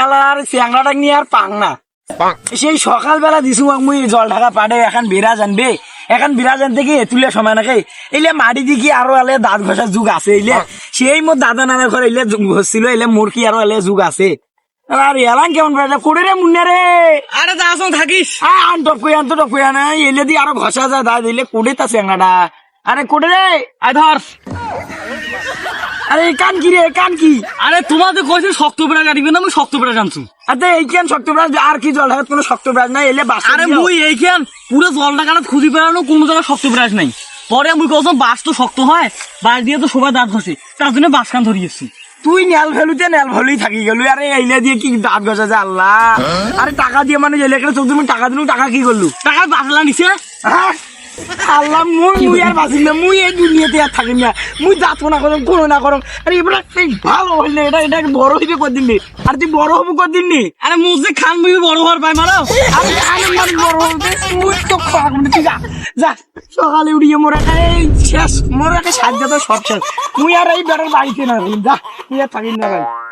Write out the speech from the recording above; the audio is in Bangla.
আর চ্যাংড়াটা নিয়ে আর পাং না সেই সকালবেলা দিছু মুই জল ঢাকা পাড়ে এখন বিরা জানবে এখন বিরা জানতে কি তুলে সময় নাকি এলে মাটি দি কি আরো এলে দাঁত ঘষার যুগ আছে এলে সেই মোর দাদা নানা ঘরে এলে ঘষছিল এলে মোর কি আরো এলে যুগ আছে আর এলাম কেমন করে রে মুন্না রে আরে যাস থাকিস টকুয়া না এলে দি আরো ঘষা যায় দাঁত এলে কোড়ে তা চ্যাংড়াটা আরে কোড়ে রে আয় ধর আরে কান কি রে কান কি আরে তোমাদের কইছে শক্ত পেড়া কাটিবে না আমি শক্ত পেড়া জানছু আচ্ছা এইখান শক্ত ব্রাশ আর কি জল ঢাকাত কোনো শক্ত ব্রাশ নাই এলে বাস আরে মুই এইখান পুরো জলটা কাটাত খুঁজি পেড়ানো কোনো জায়গায় শক্ত পেড়াস নাই পরে আমি কসম বাস তো শক্ত হয় বাস দিয়ে তো সবাই দাঁত ঘষে তার জন্য বাস কান ধরিয়েছি তুই নেল ভেলুই থাকি গেল আরে এইলে দিয়ে কি দাঁত ঘষা যায় আল্লাহ আরে টাকা দিয়ে মানে এলে গেলে চোদ্দ টাকা দিলু টাকা কি করলু টাকা বাসলা নিছে হ্যাঁ? আল্লাহ মুই আর বাঁচিম না মুই এই দুনিয়াতে আর থাকিম না মুই দাঁত না করম কোনো না করম আরে এবার ভালো হইল না এটা বড় হইবে কদিন নি আর তুই বড় হবো কদিন নি আরে মুজে খান মুই বড় হওয়ার পাই মারাও আমি আনন্দ বড় হতে মুই তো খাওয়া তুই যা যা সকালে উড়িয়ে মোরা এই শেষ মোরা সাহায্য তো সব শেষ মুই আর এই বেড়ার বাড়িতে না যা তুই আর থাকিম না ভাই